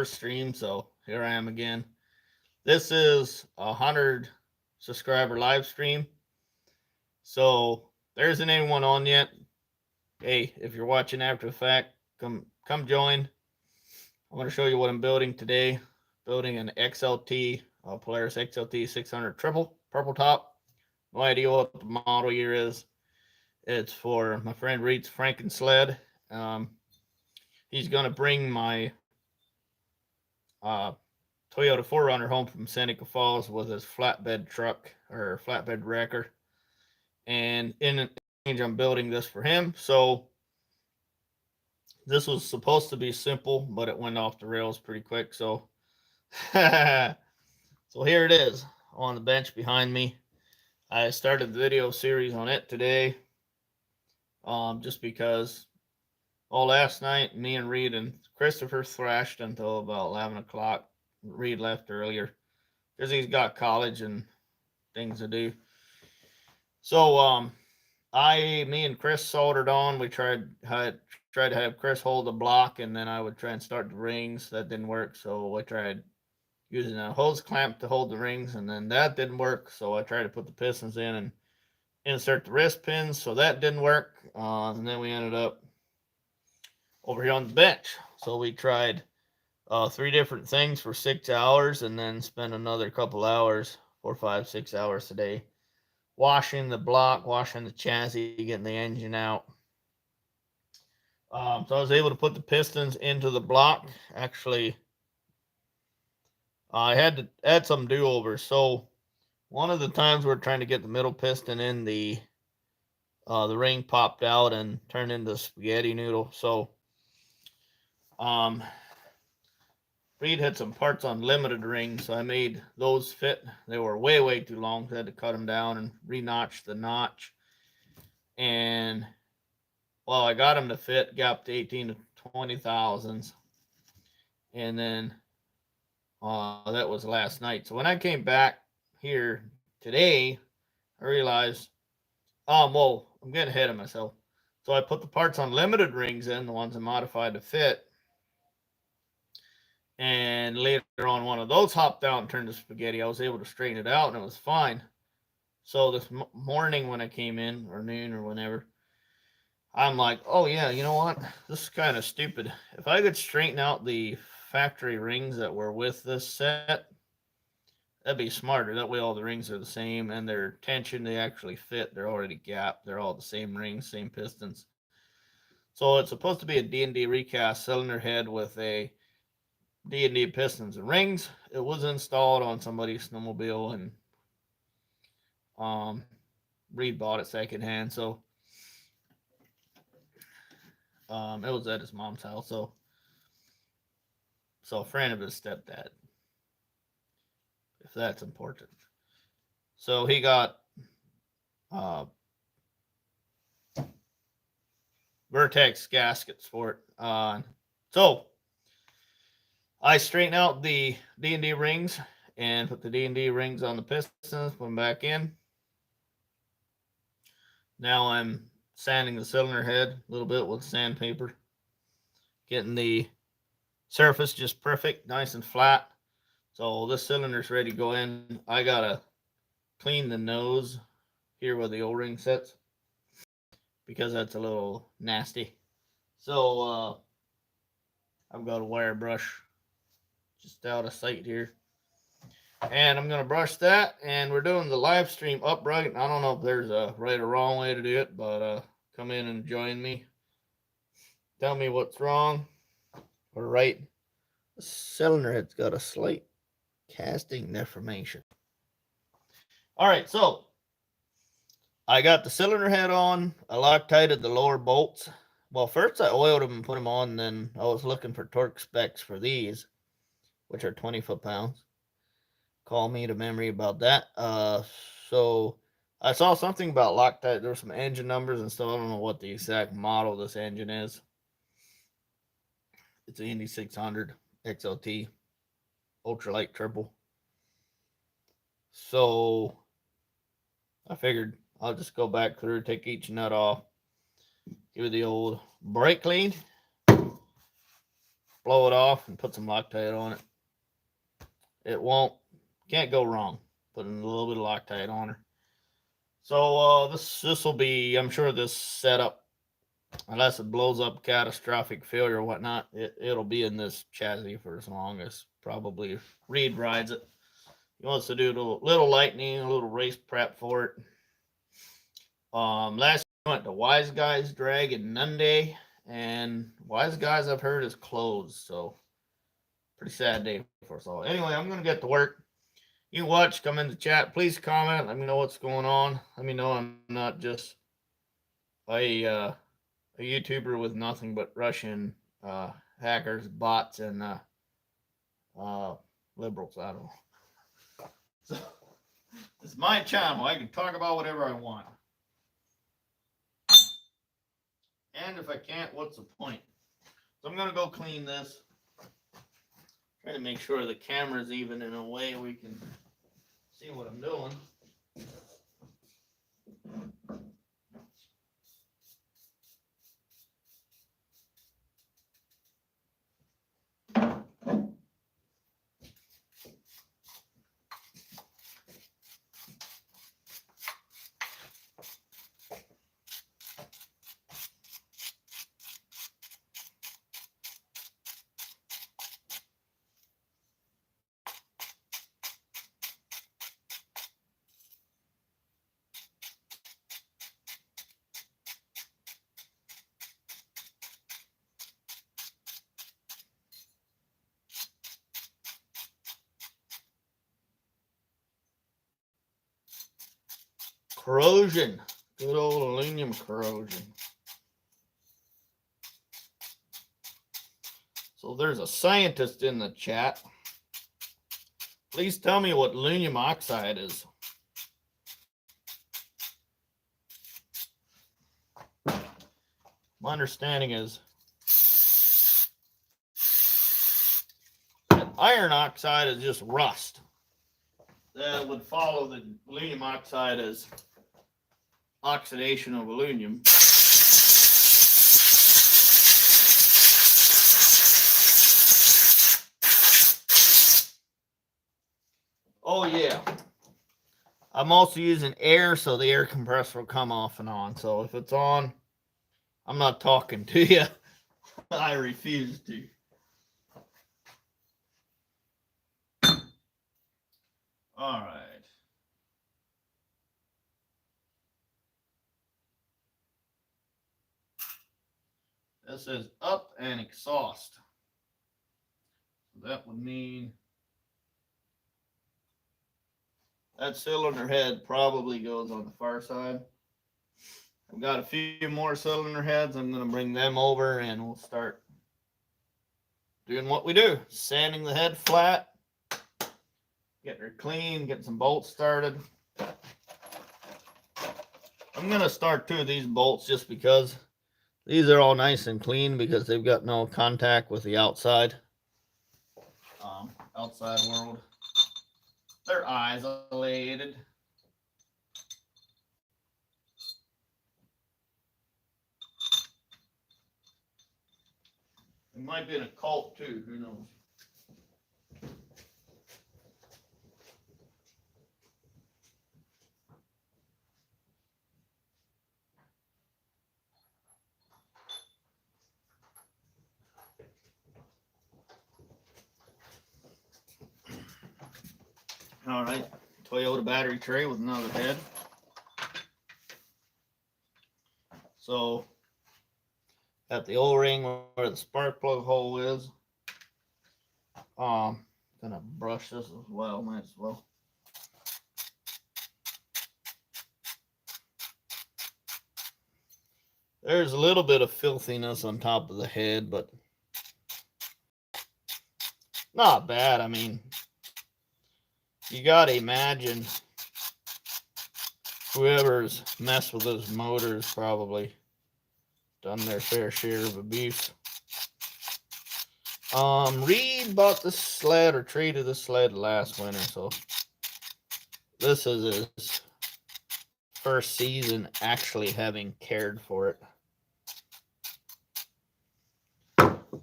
stream, so here I am again. This is 100 subscriber live stream. So there isn't anyone on yet. Hey, if you're watching after the fact, come join. I'm going to show you what I'm building today. Building an XLT, Polaris XLT 600 triple purple top. No idea what the model year is. It's for my friend Reed's Franken sled. Um, he's going to bring my uh, Toyota 4Runner home from Seneca Falls with his flatbed truck or flatbed wrecker. And in exchange, I'm building this for him. So this was supposed to be simple, but it went off the rails pretty quick. So, so here it is on the bench behind me. I started the video series on it today, just because last night me and Reed and Christopher thrashed until about 11 o'clock. Reed left earlier because he's got college and things to do. So me and Chris soldered on. We tried to have Chris hold the block, and then I would try and start the rings. That didn't work, so I tried using a hose clamp to hold the rings, and then that didn't work. So I tried to put the pistons in and insert the wrist pins, so that didn't work. And then we ended up over here on the bench. So we tried 3 different things for 6 hours, and then spent another couple hours, 4, 5, 6 hours today, washing the block, washing the chassis, getting the engine out. So I was able to put the pistons into the block. Actually, I had to add some do-overs. So one of the times we're trying to get the middle piston in, the ring popped out and turned into a spaghetti noodle. So Reed had some parts on limited rings, so I made those fit. They were way too long, so I had to cut them down and re-notch the notch. And well, I got them to fit, got up to 18 to 20 thousandths. And then that was last night. So when I came back here today, I realized, well, I'm getting ahead of myself. So I put the parts on limited rings in, the ones I modified to fit. And later on, one of those hopped out and turned to spaghetti. I was able to straighten it out, and it was fine. So this morning when I came in, or noon or whenever, I'm like, oh yeah, you know what? This is kind of stupid. If I could straighten out the factory rings that were with this set, that'd be smarter. That way all the rings are the same, and their tension, they actually fit. They're already gapped. They're all the same rings, same pistons. So it's supposed to be a D&D recast cylinder head with a D&D pistons and rings. It was installed on somebody's snowmobile, and Reed bought it secondhand. So it was at his mom's house. So a friend of his stepdad, if that's important. So he got Vertex gaskets for it. So I straightened out the D&D rings and put the D&D rings on the pistons, put them back in. Now I'm sanding the cylinder head a little bit with sandpaper, getting the surface just perfect, nice and flat. So this cylinder's ready to go in. I gotta clean the nose here where the O-ring sits, because that's a little nasty. So I've got a wire brush just out of sight here, and I'm gonna brush that. And we're doing the live stream upright. I don't know if there's a right or wrong way to do it, but come in and join me. Tell me what's wrong or right. The cylinder head's got a slight casting deformation. All right, so I got the cylinder head on. I Loctited the lower bolts. Well, first I oiled them and put them on, and then I was looking for torque specs for these, which are 20 foot-pounds. Call me to memory about that. So I saw something about Loctite. There were some engine numbers and stuff. I don't know what the exact model this engine is. It's an Indy 600 XLT ultralight triple. So I figured I'll just go back through, take each nut off, give it the old brake clean, blow it off and put some Loctite on it. It can't go wrong putting a little bit of Loctite on her. So this will be, I'm sure this setup, unless it blows up catastrophic failure or whatnot, it'll be in this chassis for as long as probably Reed rides it. He wants to do a little lightning, a little race prep for it. Last I went to Wise Guys Drag in Nunday, and Wise Guys I've heard is closed, so pretty sad day for us all. Anyway, I'm gonna get to work. You watch, come in the chat, please comment, let me know what's going on. Let me know I'm not just a YouTuber with nothing but Russian hackers, bots, and liberals. I don't know. So it's my channel. I can talk about whatever I want. And if I can't, what's the point? So I'm gonna go clean this. Try to make sure the camera's even in a way we can see what I'm doing. Corrosion. Good old aluminum corrosion. So there's a scientist in the chat. Please tell me what aluminum oxide is. My understanding is that iron oxide is just rust. That would follow the aluminum oxide as oxidation of aluminum. Oh yeah. I'm also using air, so the air compressor will come off and on. So if it's on, I'm not talking to you. I refuse to. All right. This says up and exhaust. So that would mean that cylinder head probably goes on the far side. I've got a few more cylinder heads. I'm going to bring them over and we'll start doing what we do. Sanding the head flat, getting her clean, getting some bolts started. I'm going to start 2 of these bolts just because these are all nice and clean because they've got no contact with the outside world. They're isolated. It might be in a cult too, who knows? All right, Toyota battery tray with another head. So, got the O-ring where the spark plug hole is. Gonna brush this as well, might as well. There's a little bit of filthiness on top of the head, but not bad. I mean, you gotta imagine whoever's messed with those motors probably done their fair share of abuse. Reed bought the sled or traded the sled last winter, so this is his first season actually having cared for it.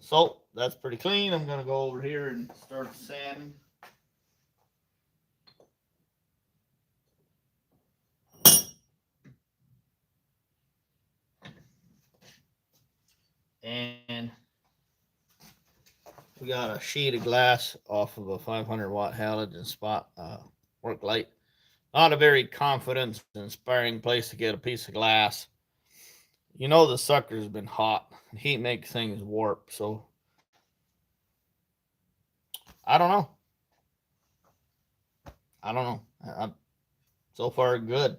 So that's pretty clean. I'm going to go over here and start sanding. And we got a sheet of glass off of a 500 watt halogen spot work light. Not a very confidence inspiring place to get a piece of glass. You know the sucker's been hot. Heat makes things warp, so I don't know. So far, good.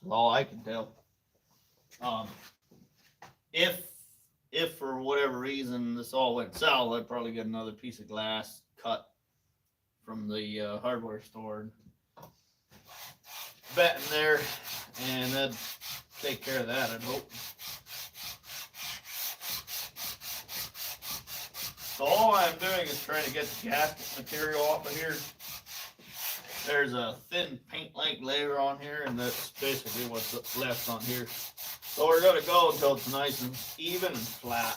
That's all I can tell. Um, if for whatever reason this all went south, I'd probably get another piece of glass cut from the hardware store, bet in there, and that'd take care of that, I'd hope. So all I'm doing is trying to get the gasket material off of here. There's a thin paint-like layer on here, and that's basically what's left on here. So we're going to go until it's nice and even and flat.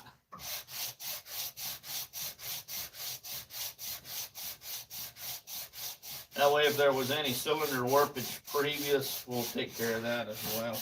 That way, if there was any cylinder warpage previous, we'll take care of that as well.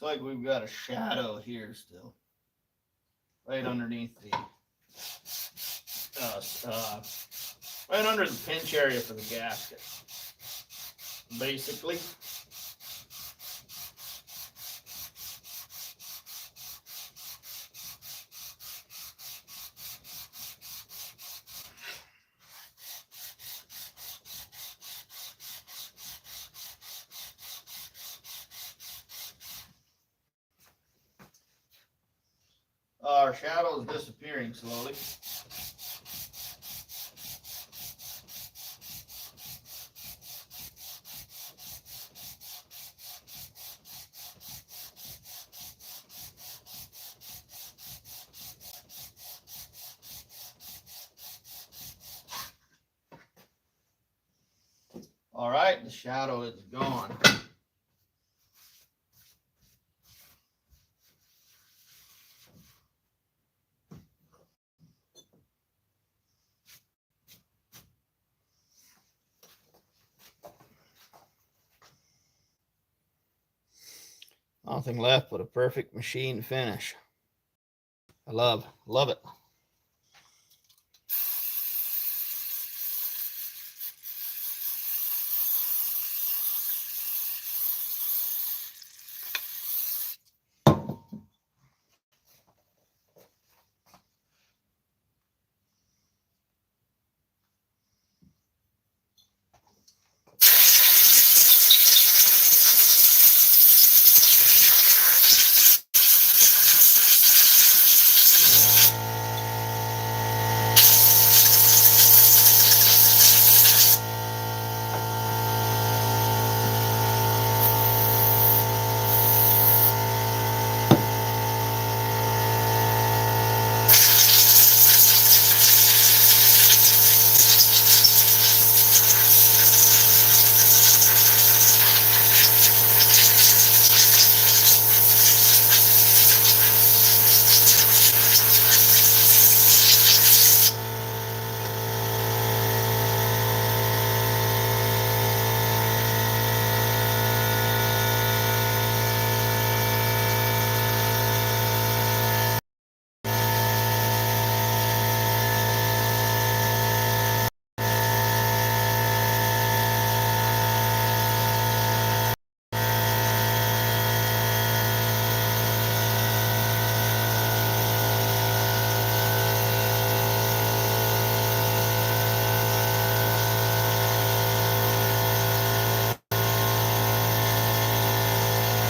Looks like we've got a shadow here still, right underneath the, right under the pinch area for the gasket, basically. Our shadow is disappearing slowly. All right, the shadow is gone. Nothing left but a perfect machine finish. I love it.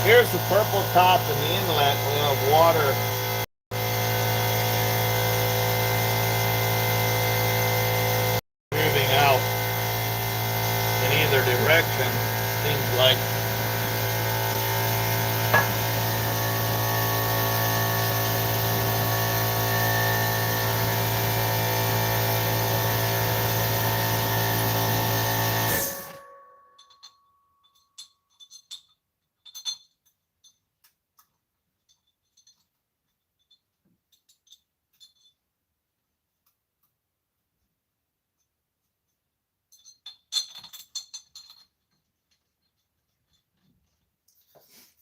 Here's the purple top and the inlet. We have water moving out in either direction. Seems like.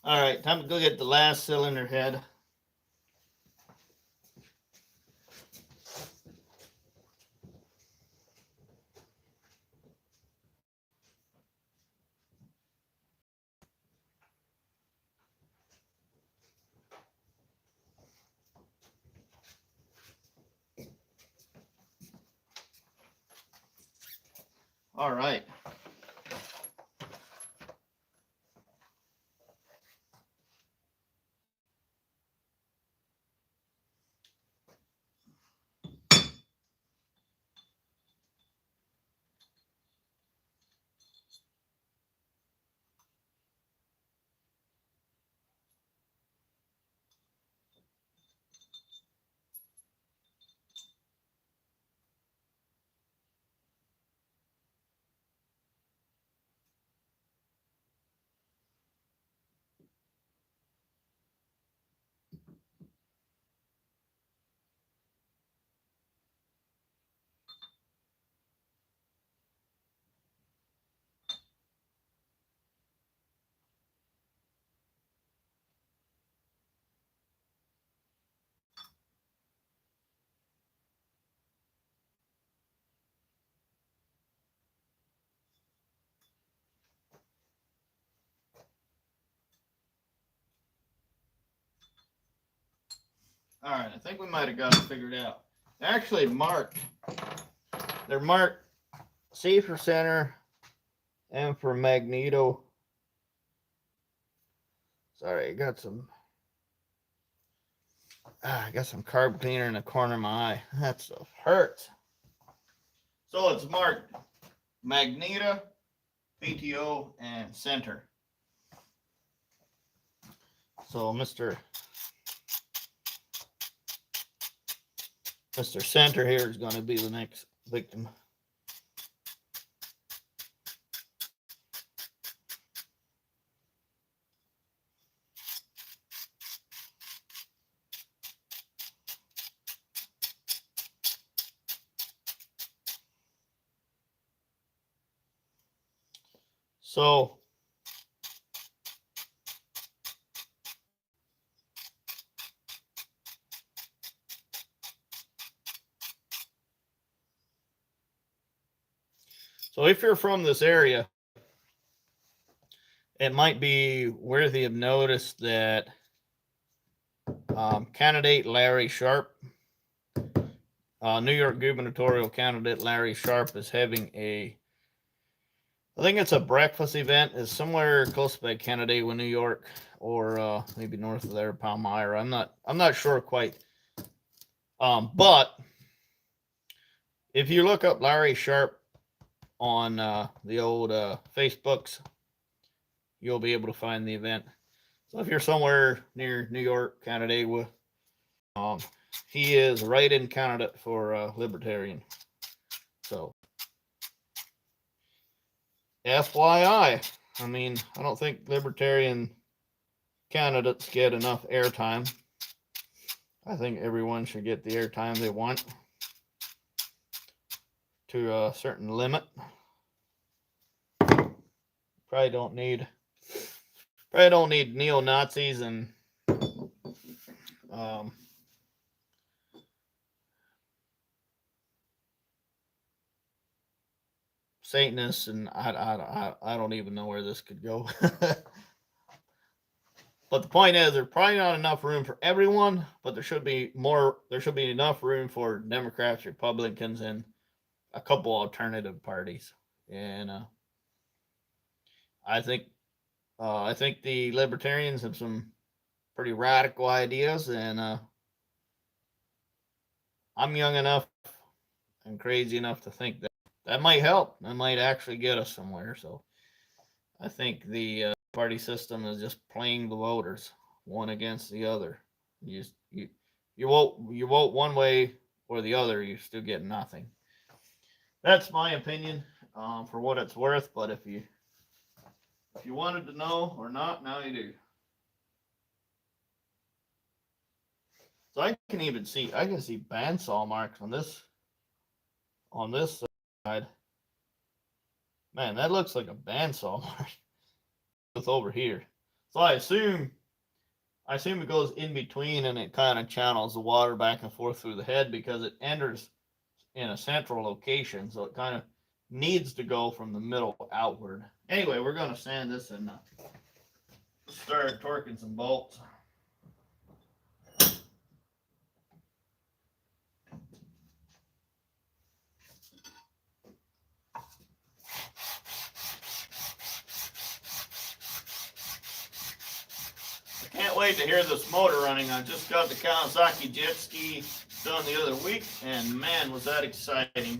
All right, time to go get the last cylinder head. All right. All right, I think we might have got it figured out. They're actually marked. They're marked C for center, M for magneto. Sorry, I got some carb cleaner in the corner of my eye. That stuff hurts. So it's marked magneto, PTO, and center. So Mr. Center here is going to be the next victim. So if you're from this area, it might be worthy of notice that candidate Larry Sharp, New York gubernatorial candidate Larry Sharp, is having I think it's a breakfast event. It's somewhere close by Canandaigua, New York, or maybe north of there, Palmyra. I'm not sure quite. But if you look up Larry Sharp on the old Facebooks, you'll be able to find the event. So if you're somewhere near New York, Canandaigua, he is write-in candidate for Libertarian. So, FYI, I mean, I don't think Libertarian candidates get enough airtime. I think everyone should get the airtime they want to a certain limit. Probably don't need neo-Nazis and Satanists, and I don't even know where this could go. But the point is, there's probably not enough room for everyone, but there should be more. There should be enough room for Democrats, Republicans, and a couple alternative parties. And I think I think the libertarians have some pretty radical ideas, and I'm young enough and crazy enough to think that that might help. That might actually get us somewhere. So I think the party system is just playing the voters one against the other. You vote one way or the other, you still get nothing. That's my opinion, for what it's worth. But if you wanted to know or not, now you do. So I can see bandsaw marks on this side. Man, that looks like a bandsaw mark. It's over here. So I assume it goes in between and it kind of channels the water back and forth through the head because it enters in a central location. So it kind of needs to go from the middle outward. Anyway, we're going to sand this and start torquing some bolts. Can't wait to hear this motor running. I just got the Kawasaki jet ski done the other week, and man, was that exciting.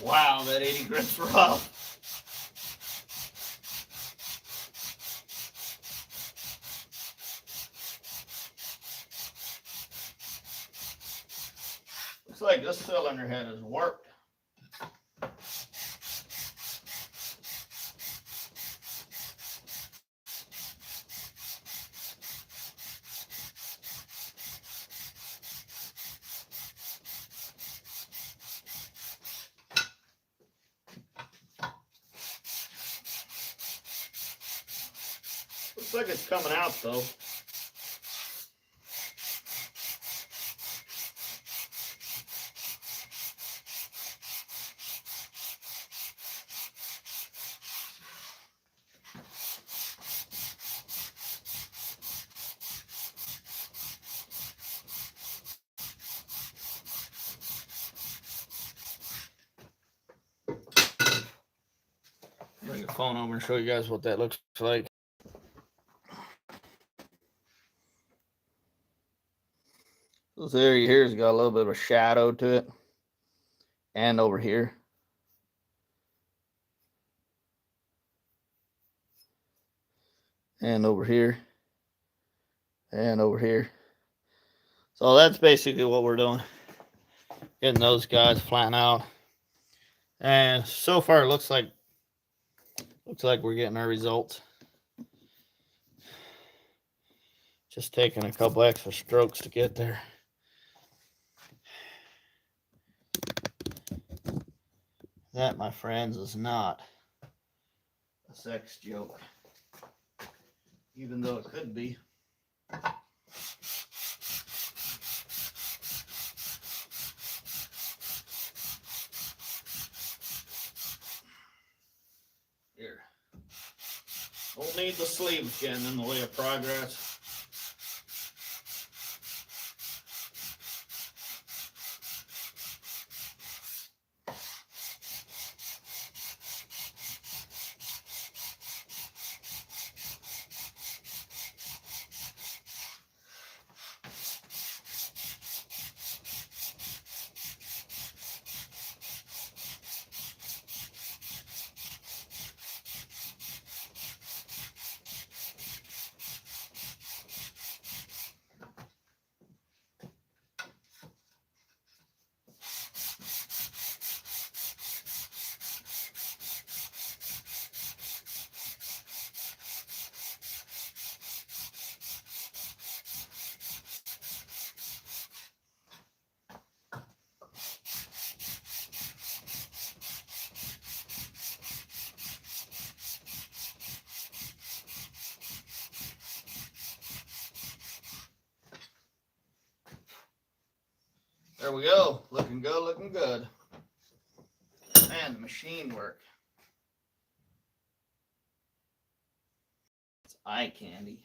Wow, that 80 grit's rough. Looks like this cylinder head has warped. Looks like it's coming out though. Bring the phone over and show you guys what that looks like. This area here has got a little bit of a shadow to it. And over here. And over here. And over here. So that's basically what we're doing. Getting those guys flatten out. And so far it looks like we're getting our results. Just taking a couple extra strokes to get there. That, my friends, is not a sex joke. Even though it could be. Here. Don't need the sleeves getting in the way of progress. There we go. Looking good, looking good. Man, the machine work. It's eye candy.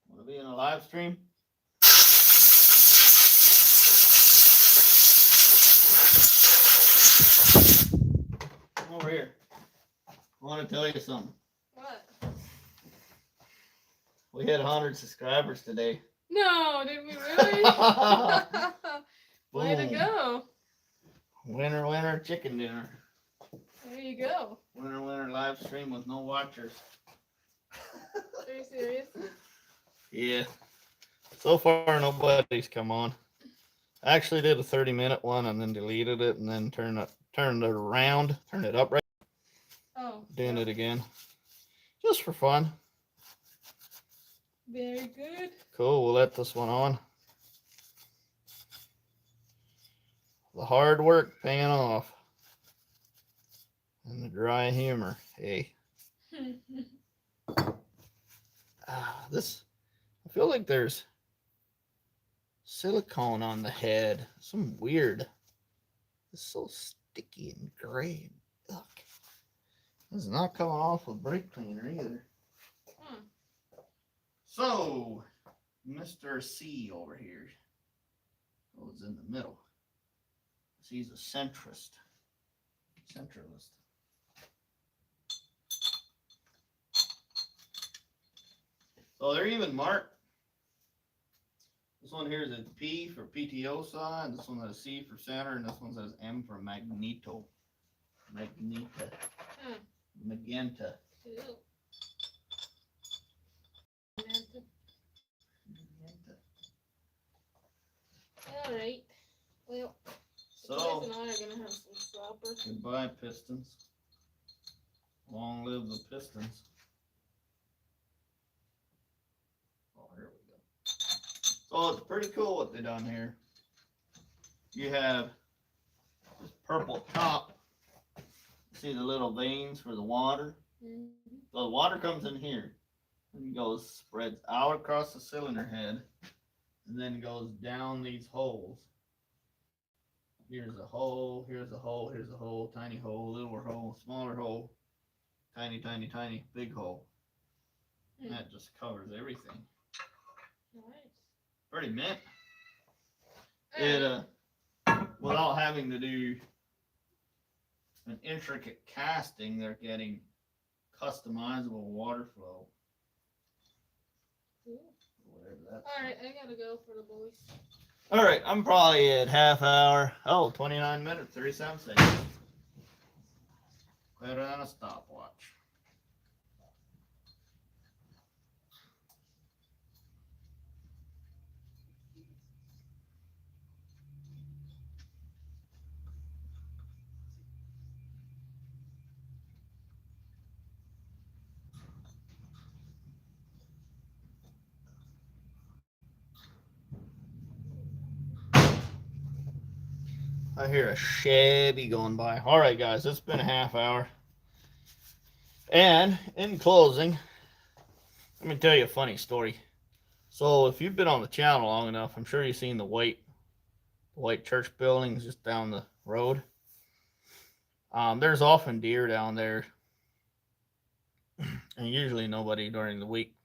Want to be in a live stream? Come over here. I want to tell you something. What? We hit 100 subscribers today. No, did we really? Way to go. Winner, winner, chicken dinner. There you go. Winner, winner, live stream with no watchers. Are you serious? Yeah. So far, nobody's come on. I actually did a 30-minute one and then deleted it and then turned it around, turned it up right. Oh. Doing it again. Just for fun. Very good. Cool, we'll let this one on. The hard work paying off. And the dry humor. Hey. I feel like there's silicone on the head. Some weird. It's so sticky and gray. Ugh. This is not coming off with brake cleaner either. So, Mr. C over here goes in the middle. He's a centrist. Centralist. So they're even marked. This one here is a P for PTO side. This one has a C for center, and this one says M for magneto. Magneta. Magenta. Magenta. All right. Well, so Chris and I are gonna have some supper. Goodbye, Pistons. Long live the Pistons. Oh, here we go. So it's pretty cool what they done here. You have this purple top. See the little veins for the water? Mm-hmm. So the water comes in here and goes, spreads out across the cylinder head, and then goes down these holes. Here's a hole, here's a hole, here's a hole, tiny hole, littler hole, smaller hole, tiny, tiny, tiny, big hole. And that just covers everything. Nice. Pretty mint. It without having to do an intricate casting, they're getting customizable water flow. Cool. Whatever that's. All right, I gotta go for the boys. All right, I'm probably at half hour. Oh, 29 minutes, 37 seconds. Better than a stopwatch. I hear a Chevy going by. All right, guys, it's been a half hour. And in closing, let me tell you a funny story. So if you've been on the channel long enough, I'm sure you've seen the white church buildings just down the road. There's often deer down there, and usually nobody during the week,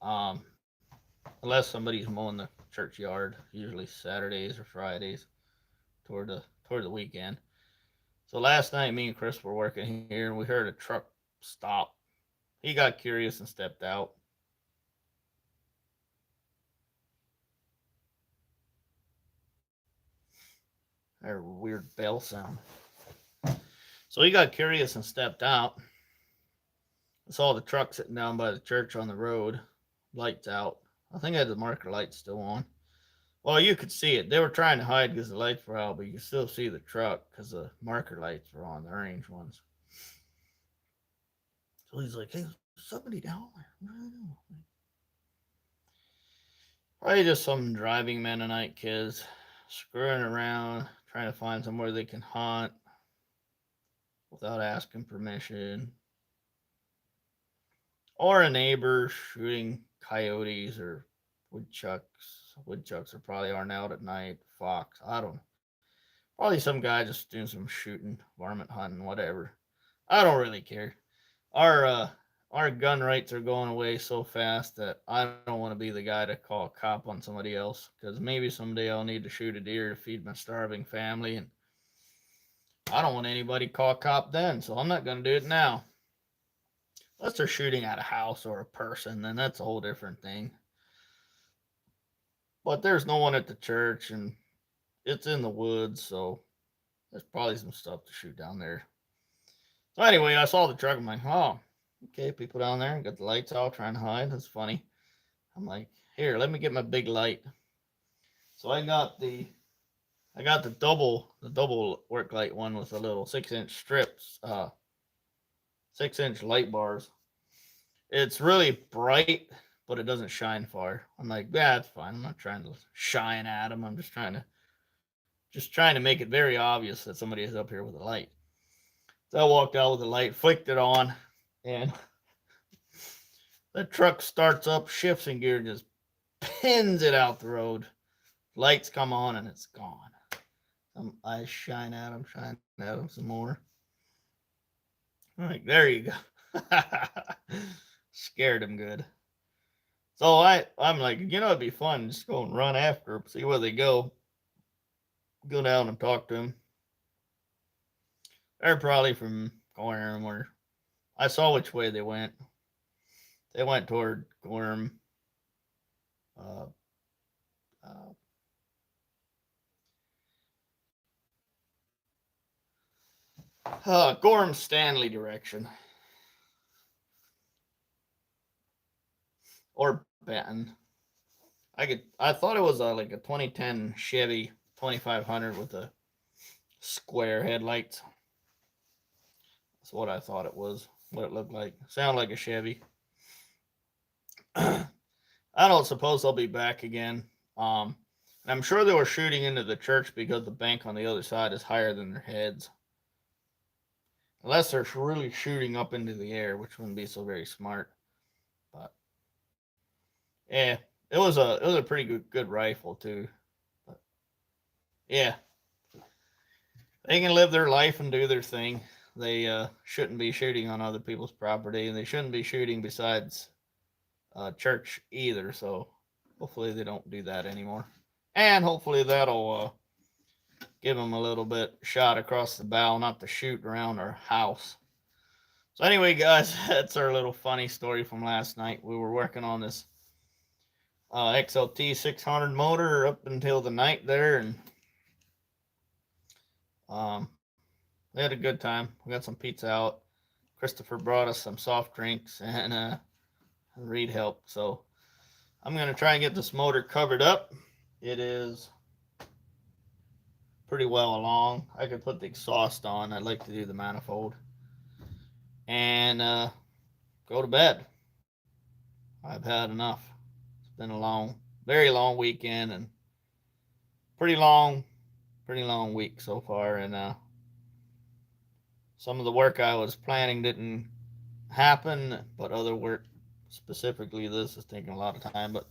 unless somebody's mowing the churchyard. Usually Saturdays or Fridays, toward the weekend. So last night, me and Chris were working here, and we heard a truck stop. He got curious and stepped out. That weird bell sound. So he got curious and stepped out. I saw the truck sitting down by the church on the road, lights out. I think I had the marker lights still on. Well, you could see it. They were trying to hide because the lights were out, but you could still see the truck because the marker lights were on, the orange ones. So he's like, hey, somebody down there. Probably just some driving Mennonite kids screwing around, trying to find somewhere they can hunt without asking permission. Or a neighbor shooting coyotes or woodchucks. Woodchucks are probably aren't out at night. Fox, I don't know. Probably some guy just doing some shooting, varmint hunting, whatever. I don't really care. Our gun rights are going away so fast that I don't want to be the guy to call a cop on somebody else, because maybe someday I'll need to shoot a deer to feed my starving family, and I don't want anybody to call a cop then, so I'm not going to do it now. Unless they're shooting at a house or a person, then that's a whole different thing. But there's no one at the church, and it's in the woods, so there's probably some stuff to shoot down there. So anyway, I saw the truck. I'm like, oh, okay, people down there got the lights out trying to hide. That's funny. I'm like, here, let me get my big light. So I got the double work light one with the little 6-inch strips, 6-inch light bars. It's really bright, but it doesn't shine far. I'm like, yeah, it's fine. I'm not trying to shine at them. I'm just trying to make it very obvious that somebody is up here with a light. So I walked out with the light, flicked it on, and the truck starts up, shifts in gear, and just pins it out the road. Lights come on, and it's gone. I shine at him some more. I'm like, there you go. Scared him good. So I'm like, it'd be fun. Just go and run after them, see where they go. Go down and talk to them. They're probably from Gorham, or I saw which way they went. They went toward Gorham. Gorham Stanley direction. Or Benton. I thought it was like a 2010 Chevy 2500 with a square headlights. That's what I thought it was. What it looked like. Sounded like a Chevy. I don't suppose they'll be back again. And I'm sure they were shooting into the church because the bank on the other side is higher than their heads. Unless they're really shooting up into the air, which wouldn't be so very smart. But yeah, it was a pretty good rifle too. But yeah, they can live their life and do their thing. They shouldn't be shooting on other people's property, and they shouldn't be shooting besides church either. So hopefully they don't do that anymore, and hopefully that'll give them a little bit shot across the bow, not to shoot around our house. So anyway, guys, that's our little funny story from last night. We were working on this XLT 600 motor up until the night there, and we had a good time. We got some pizza out. Christopher brought us some soft drinks, and Reed helped. So I'm going to try and get this motor covered up. It is pretty well along. I could put the exhaust on. I'd like to do the manifold. And go to bed. I've had enough. It's been a very long weekend, and pretty long week so far. And some of the work I was planning didn't happen, but other work, specifically this, is taking a lot of time. But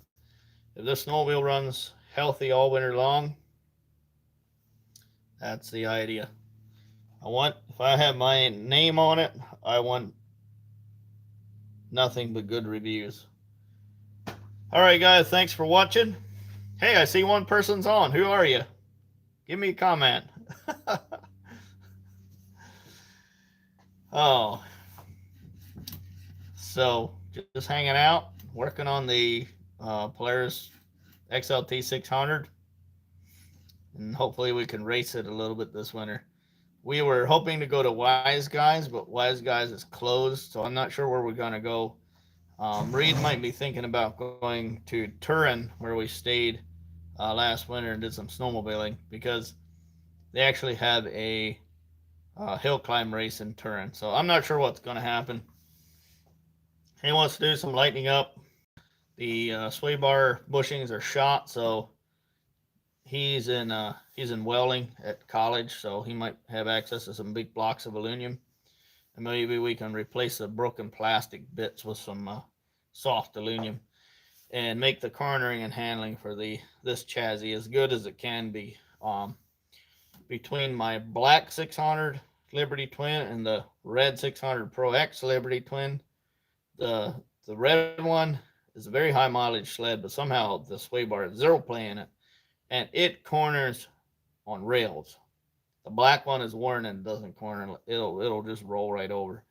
if this snowmobile runs healthy all winter long, that's the idea. If I have my name on it, I want nothing but good reviews. All right, guys, thanks for watching. Hey, I see one person's on. Who are you? Give me a comment. Oh, so just hanging out, working on the Polaris XLT 600, and hopefully we can race it a little bit this winter. We were hoping to go to Wise Guys, but Wise Guys is closed, so I'm not sure where we're going to go. Reed might be thinking about going to Turin, where we stayed last winter and did some snowmobiling, because they actually have a hill climb race in Turin. So I'm not sure what's going to happen. He wants to do some lightening up. The sway bar bushings are shot, so he's in welding at college, so he might have access to some big blocks of aluminum, and maybe we can replace the broken plastic bits with some soft aluminum and make the cornering and handling for this chassis as good as it can be. Between my black 600 Liberty Twin and the red 600 Pro X Liberty Twin, the red one is a very high mileage sled, but somehow the sway bar has zero play in it, and it corners on rails. The black one is worn and doesn't corner; it'll just roll right over.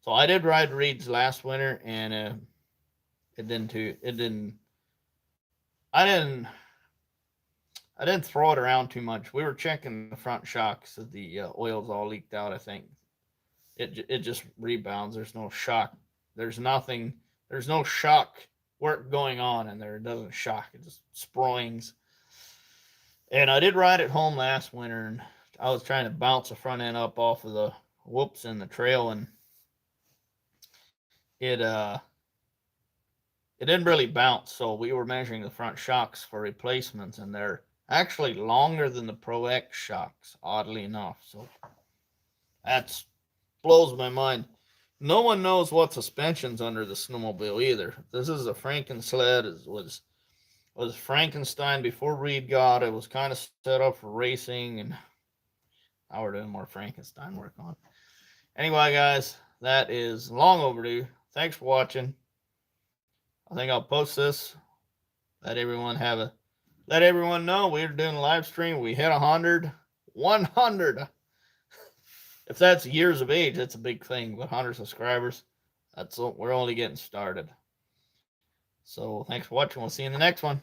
So I did ride Reed's last winter, and it didn't too. It didn't. I didn't. I didn't throw it around too much. We were checking the front shocks. The oil's all leaked out. I think it just rebounds. There's no shock. There's nothing. There's no shock work going on in there. It doesn't shock. It just springs. And I did ride it home last winter, and I was trying to bounce the front end up off of the whoops in the trail, and it it didn't really bounce. So we were measuring the front shocks for replacements, and they're actually longer than the Pro X shocks, oddly enough. So that's blows my mind. No one knows what suspension's under the snowmobile either. This is a Franken sled. It was Frankenstein before Reed got it. It was kind of set up for racing, and now we're doing more Frankenstein work on. Anyway, guys, that is long overdue. Thanks for watching. I think I'll post this. Let everyone know we're doing a live stream. We hit 100. 100. If that's years of age, that's a big thing. But 100 subscribers, we're only getting started. So thanks for watching. We'll see you in the next one.